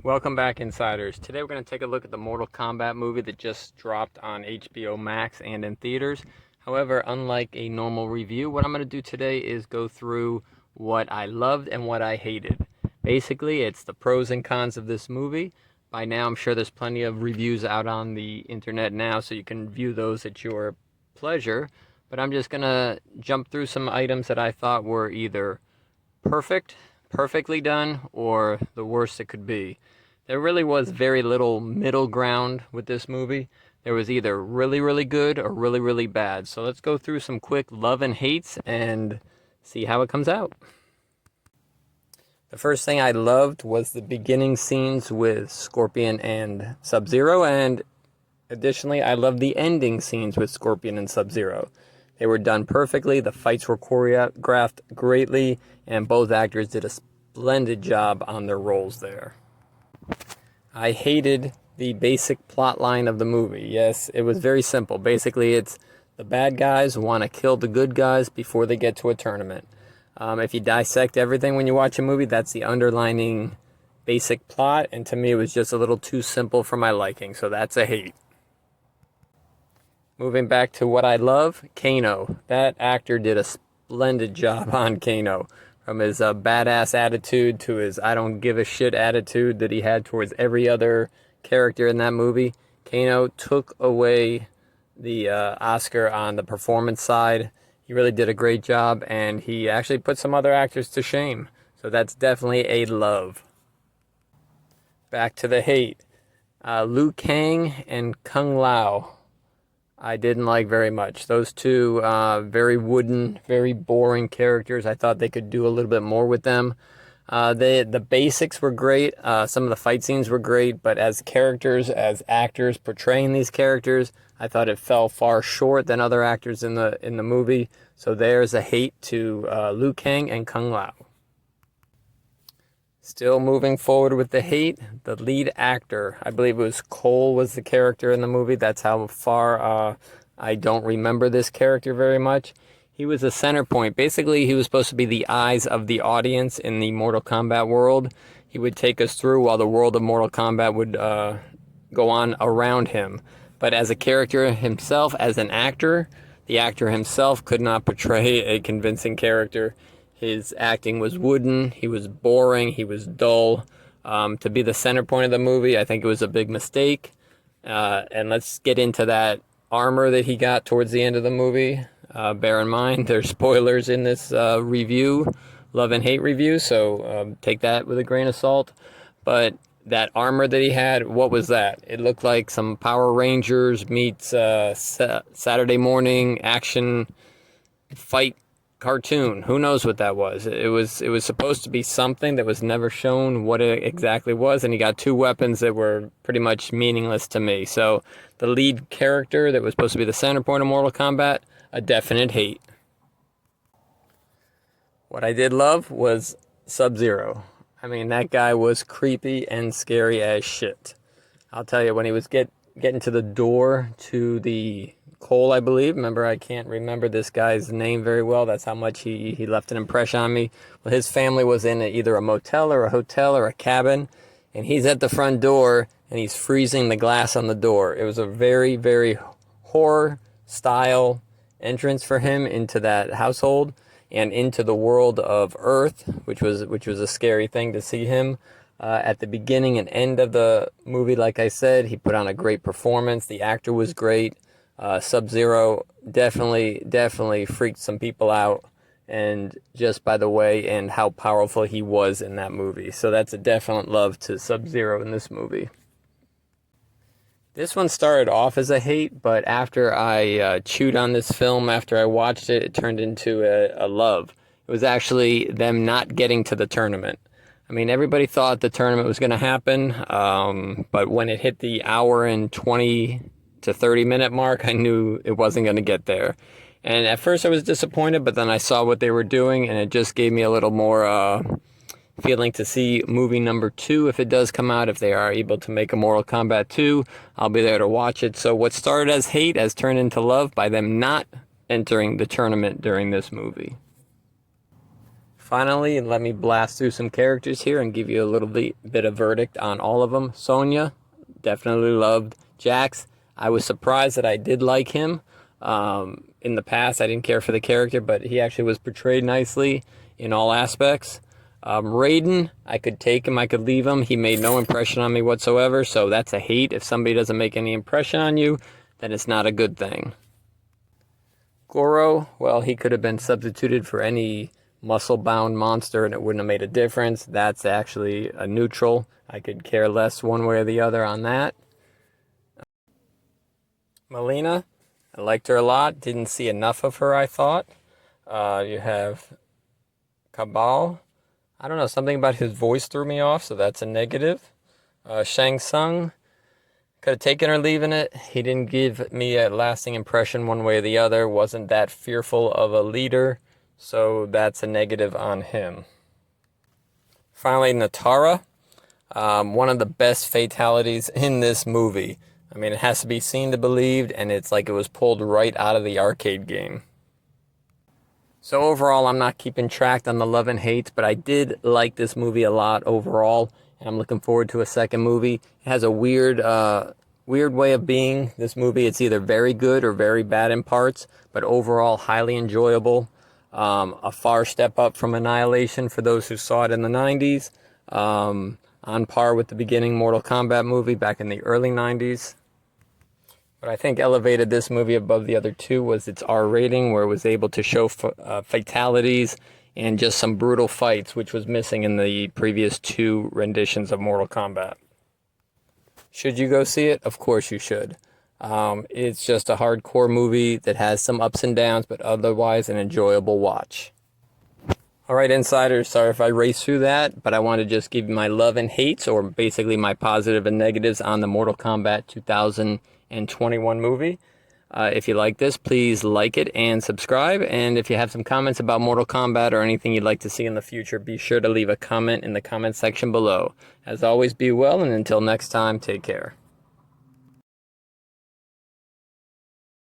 Welcome back, Insiders. Today we're going to take a look at the Mortal Kombat movie that just dropped on HBO Max and in theaters. However, unlike a normal review, what I'm going to do today is go through what I loved and what I hated. Basically, it's the pros and cons of this movie. By now, I'm sure there's plenty of reviews out on the internet now, so you can view those at your pleasure. But I'm just going to jump through some items that I thought were either perfectly done, or the worst it could be. There really was very little middle ground with this movie. There was either really, really good or really, really bad. So let's go through some quick love and hates and see how it comes out. The first thing I loved was the beginning scenes with Scorpion and Sub-Zero, and additionally, I loved the ending scenes with Scorpion and Sub-Zero. They were done perfectly, the fights were choreographed greatly, and both actors did a splendid job on their roles there. I hated the basic plot line of the movie. Yes, it was very simple. Basically, it's the bad guys want to kill the good guys before they get to a tournament. If you dissect everything when you watch a movie, that's the underlining basic plot, and to me it was just a little too simple for my liking, so that's a hate. Moving back to what I love, Kano. That actor did a splendid job on Kano. From his badass attitude to his I don't give a shit attitude that he had towards every other character in that movie, Kano took away the Oscar on the performance side. He really did a great job, and he actually put some other actors to shame. So that's definitely a love. Back to the hate. Kang and Kung Lao. I didn't like very much. Those two very wooden, very boring characters. I thought they could do a little bit more with them. The basics were great. Some of the fight scenes were great, but as characters, as actors portraying these characters, I thought it fell far short than other actors in the movie. So there's a hate to Kang and Kung Lao. Still moving forward with the hate, the lead actor, I believe it was Cole was the character in the movie. That's how far I don't remember this character very much. He was a center point. Basically, he was supposed to be the eyes of the audience in the Mortal Kombat world. He would take us through while the world of Mortal Kombat would go on around him. But as a character himself, as an actor, the actor himself could not portray a convincing character. His acting was wooden, he was boring, he was dull. To be the center point of the movie, I think it was a big mistake. And let's get into that armor that he got towards the end of the movie. Bear in mind, there's spoilers in this review, love and hate review, so take that with a grain of salt. But that armor that he had, what was that? It looked like some Power Rangers meets Saturday morning action fight cartoon. Who knows what that was? It was supposed to be something that was never shown what it exactly was, and he got two weapons that were pretty much meaningless to me. So the lead character that was supposed to be the center point of Mortal Kombat, a definite hate. What I did love was Sub-Zero. I mean, that guy was creepy and scary as shit. I'll tell you, when he was getting to the door to the Cole, I believe. Remember, I can't remember this guy's name very well. That's how much he left an impression on me. Well, his family was in either a motel or a hotel or a cabin, and he's at the front door, and he's freezing the glass on the door. It was a very, very horror-style entrance for him into that household and into the world of Earth, which was a scary thing to see him. At the beginning and end of the movie, like I said, he put on a great performance. The actor was great. Sub-Zero definitely freaked some people out, and just by the way and how powerful he was in that movie. So that's a definite love to Sub-Zero in this movie. This one started off as a hate, but after I chewed on this film, after I watched it, it turned into a love. It was actually them not getting to the tournament. I mean, everybody thought the tournament was going to happen, but when it hit the hour and 20 to 30 minute mark, I knew it wasn't going to get there. And at first I was disappointed, but then I saw what they were doing, and it just gave me a little more feeling to see movie number 2 if it does come out. If they are able to make a Mortal Kombat 2, I'll be there to watch it. So what started as hate has turned into love by them not entering the tournament during this movie. Finally, let me blast through some characters here and give you a little bit of verdict on all of them. Sonya, definitely loved. Jax, I was surprised that I did like him. In the past, I didn't care for the character, but he actually was portrayed nicely in all aspects. Raiden, I could take him, I could leave him. He made no impression on me whatsoever, so that's a hate. If somebody doesn't make any impression on you, then it's not a good thing. Goro, well, he could have been substituted for any muscle-bound monster and it wouldn't have made a difference. That's actually a neutral. I could care less one way or the other on that. Molina, I liked her a lot. Didn't see enough of her, I thought. You have Cabal. I don't know, something about his voice threw me off, so that's a negative. Shang Tsung, could have taken or leaving it. He didn't give me a lasting impression one way or the other. Wasn't that fearful of a leader, so that's a negative on him. Finally, Natara. One of the best fatalities in this movie. I mean, it has to be seen to believed, and it's like it was pulled right out of the arcade game. So overall, I'm not keeping track on the love and hates, but I did like this movie a lot overall, and I'm looking forward to a second movie. It has a weird way of being, this movie. It's either very good or very bad in parts, but overall, highly enjoyable. A far step up from Annihilation for those who saw it in the 90s. On par with the beginning Mortal Kombat movie back in the early 90s. What I think elevated this movie above the other two was its R rating, where it was able to show fatalities and just some brutal fights, which was missing in the previous two renditions of Mortal Kombat. Should you go see it? Of course you should. It's just a hardcore movie that has some ups and downs, but otherwise an enjoyable watch. Alright, insiders, sorry if I raced through that, but I want to just give you my love and hates, or basically my positive and negatives on the Mortal Kombat 2021 movie. If you like this, please like it and subscribe. And if you have some comments about Mortal Kombat or anything you'd like to see in the future, be sure to leave a comment in the comment section below. As always, be well, and until next time, take care.